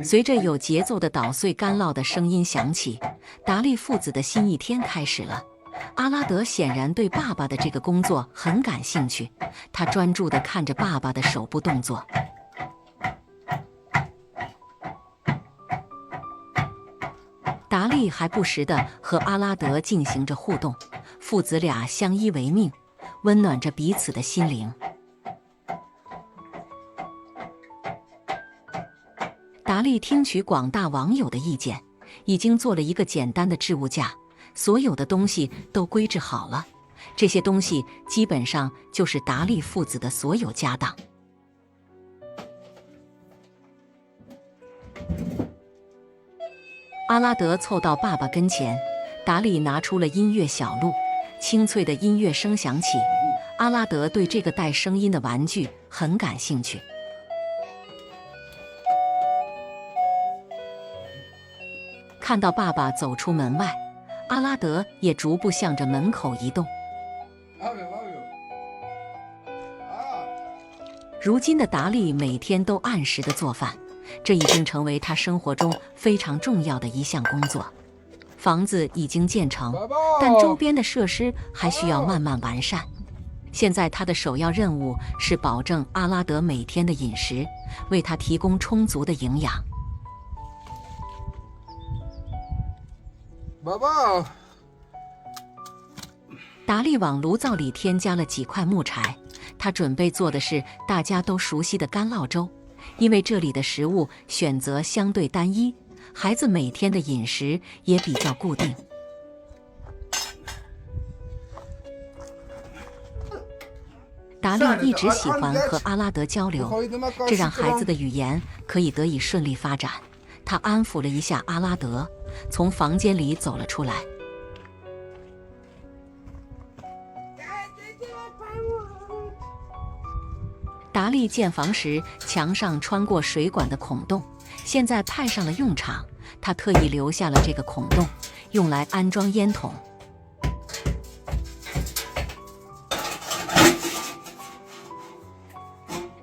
随着有节奏的捣碎干酪的声音响起，达利父子的新一天开始了。阿拉德显然对爸爸的这个工作很感兴趣，他专注地看着爸爸的手部动作。达利还不时地和阿拉德进行着互动，父子俩相依为命，温暖着彼此的心灵。达利听取广大网友的意见，已经做了一个简单的置物架，所有的东西都归置好了。这些东西基本上就是达利父子的所有家当。阿拉德凑到爸爸跟前，达利拿出了音乐小鹿，清脆的音乐声响起。阿拉德对这个带声音的玩具很感兴趣。看到爸爸走出门外，阿拉德也逐步向着门口移动。如今的达利每天都按时的做饭，这已经成为他生活中非常重要的一项工作。房子已经建成，但周边的设施还需要慢慢完善。现在他的首要任务是保证阿拉德每天的饮食，为他提供充足的营养。爸爸，达利往炉灶里添加了几块木柴，他准备做的是大家都熟悉的干酪粥。因为这里的食物选择相对单一，孩子每天的饮食也比较固定。达利一直喜欢和阿拉德交流，这让孩子的语言可以得以顺利发展。他安抚了一下阿拉德，从房间里走了出来。达利建房时墙上穿过水管的孔洞，现在派上了用场。他特意留下了这个孔洞，用来安装烟筒。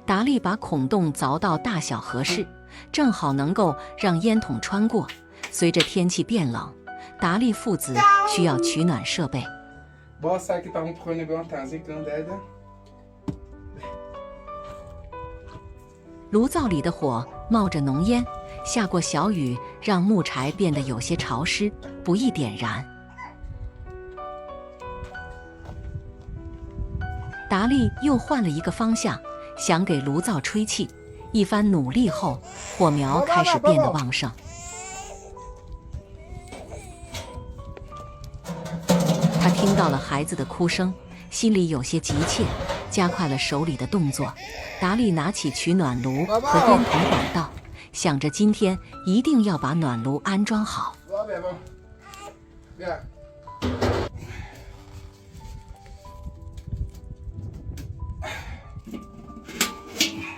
达利把孔洞凿到大小合适，正好能够让烟筒穿过。随着天气变冷，达利父子需要取暖设备。炉灶里的火冒着浓烟，下过小雨，让木柴变得有些潮湿，不易点燃。达利又换了一个方向，想给炉灶吹气。一番努力后，火苗开始变得旺盛。他听到了孩子的哭声，心里有些急切，加快了手里的动作。达利拿起取暖炉和烟筒管道，想着今天一定要把暖炉安装好。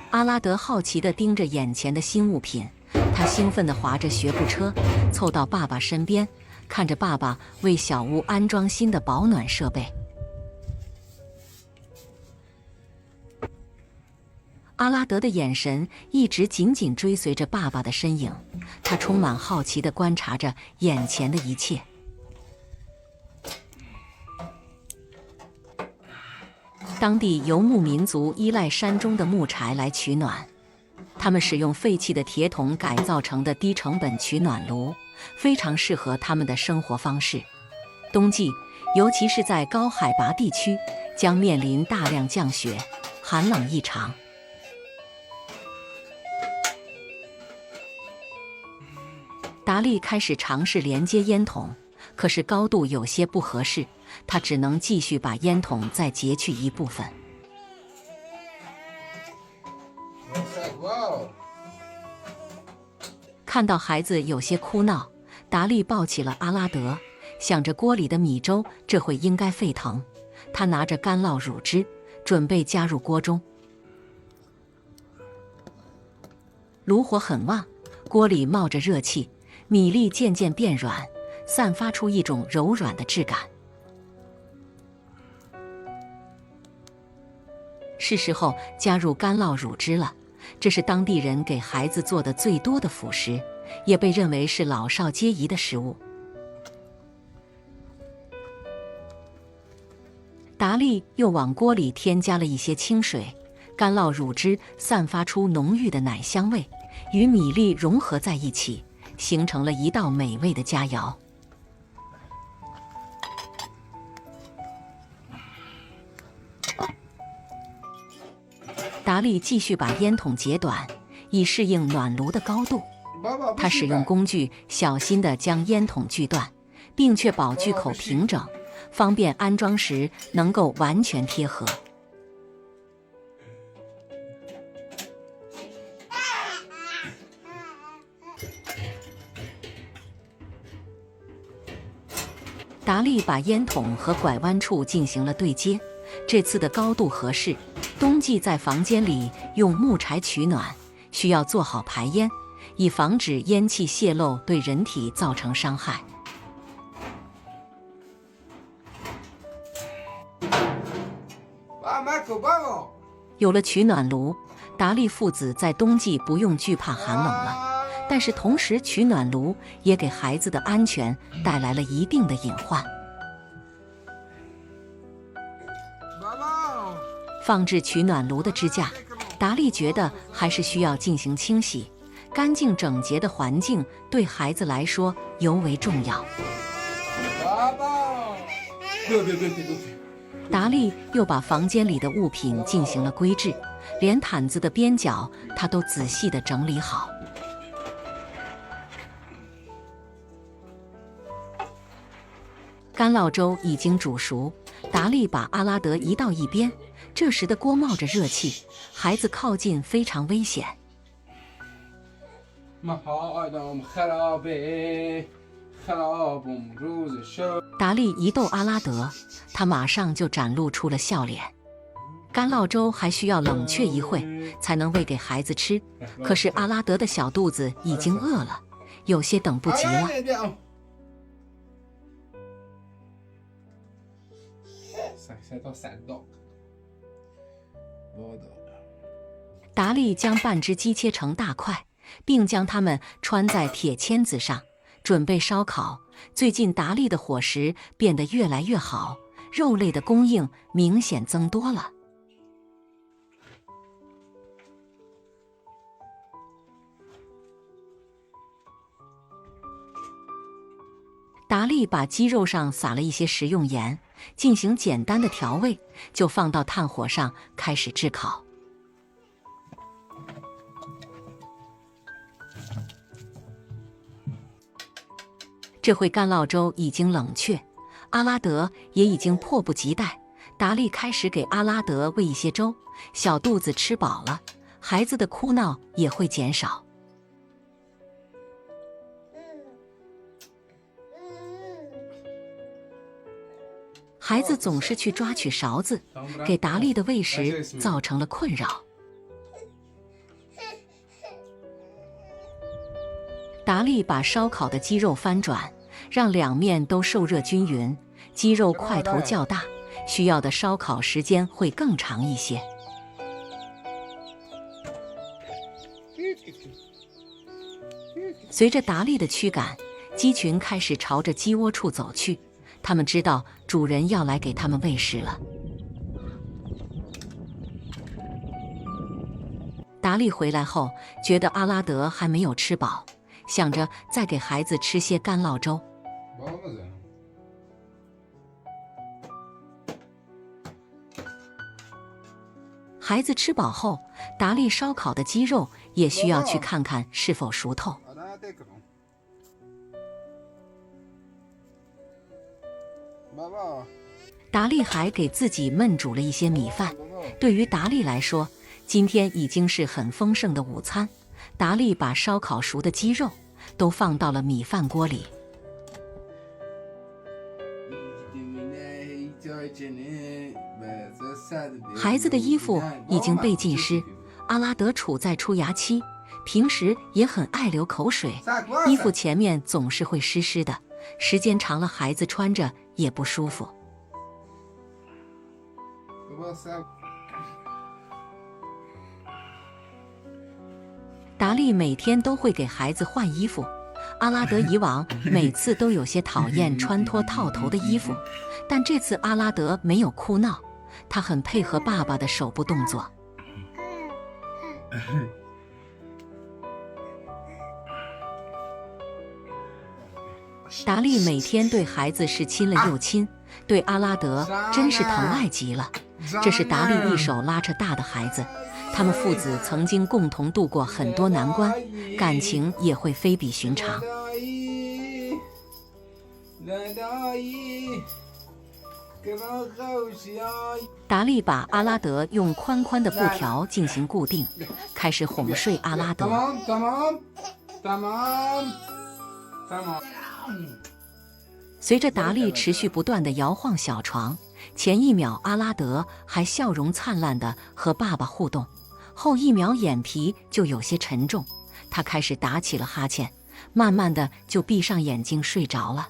阿拉德好奇地盯着眼前的新物品，他兴奋地划着学步车，凑到爸爸身边，看着爸爸为小屋安装新的保暖设备。阿拉德的眼神一直紧紧追随着爸爸的身影，他充满好奇地观察着眼前的一切。当地游牧民族依赖山中的木柴来取暖，他们使用废弃的铁桶改造成的低成本取暖炉，非常适合他们的生活方式。冬季，尤其是在高海拔地区，将面临大量降雪，寒冷异常。达利开始尝试连接烟筒，可是高度有些不合适，他只能继续把烟筒再截去一部分。看到孩子有些哭闹，达利抱起了阿拉德，想着锅里的米粥这会应该沸腾。他拿着干酪乳汁，准备加入锅中。炉火很旺，锅里冒着热气，米粒渐渐变软，散发出一种柔软的质感。是时候加入干酪乳汁了。这是当地人给孩子做的最多的辅食，也被认为是老少皆宜的食物。达利又往锅里添加了一些清水，干酪乳汁散发出浓郁的奶香味，与米粒融合在一起，形成了一道美味的佳肴。达利继续把烟筒截短，以适应暖炉的高度。他使用工具小心地将烟筒锯断，并确保锯口平整，方便安装时能够完全贴合。达利把烟筒和拐弯处进行了对接，这次的高度合适。冬季在房间里用木柴取暖，需要做好排烟，以防止烟气泄漏对人体造成伤害。有了取暖炉，达利父子在冬季不用惧怕寒冷了。但是同时，取暖炉也给孩子的安全带来了一定的隐患。放置取暖炉的支架，达利觉得还是需要进行清洗，干净整洁的环境对孩子来说尤为重要。达利又把房间里的物品进行了归置，连毯子的边角他都仔细地整理好。干酪粥已经煮熟，达利把阿拉德移到一边。这时的锅冒着热气，孩子靠近非常危险。达利一逗阿拉德，他马上就展露出了笑脸。干酪粥还需要冷却一会才能喂给孩子吃，可是阿拉德的小肚子已经饿了，有些等不及了。达利将半只鸡切成大块，并将它们穿在铁签子上，准备烧烤。最近达利的伙食变得越来越好，肉类的供应明显增多了。达利把鸡肉上撒了一些食用盐，进行简单的调味，就放到炭火上开始炙烤。这回干酪粥已经冷却，阿拉德也已经迫不及待。达利开始给阿拉德喂一些粥，小肚子吃饱了，孩子的哭闹也会减少。孩子总是去抓取勺子，给达利的喂食造成了困扰。达利把烧烤的鸡肉翻转，让两面都受热均匀。鸡肉块头较大，需要的烧烤时间会更长一些。随着达利的驱赶，鸡群开始朝着鸡窝处走去。他们知道主人要来给他们喂食了。达利回来后，觉得阿拉德还没有吃饱，想着再给孩子吃些干酪粥。孩子吃饱后，达利烧烤的鸡肉也需要去看看是否熟透。达利还给自己焖煮了一些米饭。对于达利来说，今天已经是很丰盛的午餐。达利把烧烤熟的鸡肉都放到了米饭锅里。孩子的衣服已经被浸湿，阿拉德处在出牙期，平时也很爱流口水，衣服前面总是会湿湿的，时间长了孩子穿着也不舒服。达利每天都会给孩子换衣服。阿拉德以往每次都有些讨厌穿脱套头的衣服，但这次阿拉德没有哭闹，他很配合爸爸的手部动作。达利每天对孩子是亲了又亲，对阿拉德真是疼爱极了。这是达利一手拉扯大的孩子，他们父子曾经共同度过很多难关，感情也会非比寻常。达利把阿拉德用宽宽的布条进行固定，开始哄睡阿拉德。随着达利持续不断地摇晃小床，前一秒阿拉德还笑容灿烂地和爸爸互动，后一秒眼皮就有些沉重，他开始打起了哈欠，慢慢的就闭上眼睛睡着了。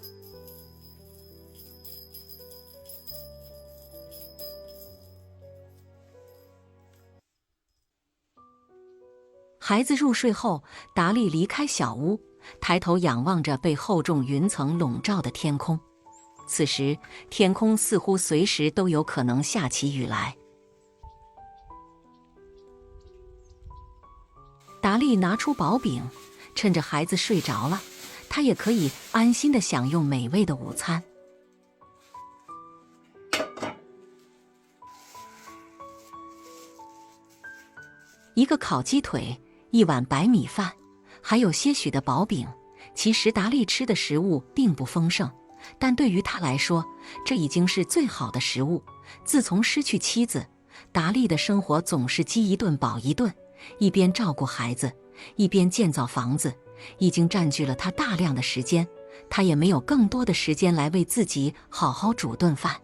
孩子入睡后，达利离开小屋，抬头仰望着被厚重云层笼罩的天空。此时，天空似乎随时都有可能下起雨来。达利拿出薄饼，趁着孩子睡着了，他也可以安心地享用美味的午餐。一个烤鸡腿，一碗白米饭，还有些许的薄饼。其实达利吃的食物并不丰盛，但对于他来说，这已经是最好的食物。自从失去妻子，达利的生活总是饥一顿饱一顿，一边照顾孩子，一边建造房子，已经占据了他大量的时间，他也没有更多的时间来为自己好好煮顿饭。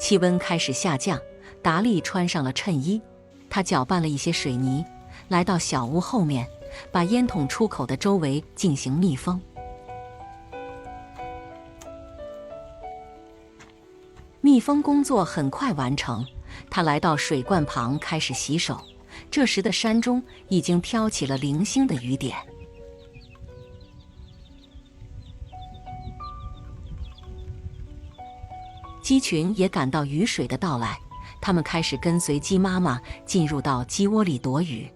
气温开始下降，达利穿上了衬衣，他搅拌了一些水泥，来到小屋后面，把烟筒出口的周围进行密封。密封工作很快完成，他来到水罐旁开始洗手。这时的山中已经飘起了零星的雨点。鸡群也感到雨水的到来，它们开始跟随鸡妈妈进入到鸡窝里躲雨。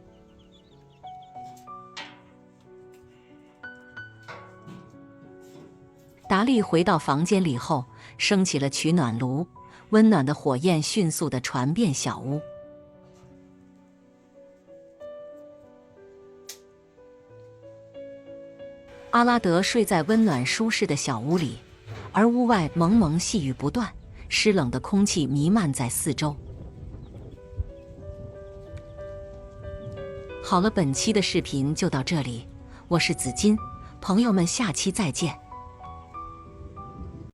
达利回到房间里后，升起了取暖炉，温暖的火焰迅速地传遍小屋。阿拉德睡在温暖舒适的小屋里，而屋外蒙蒙细雨不断，湿冷的空气弥漫在四周。好了，本期的视频就到这里，我是紫金，朋友们下期再见。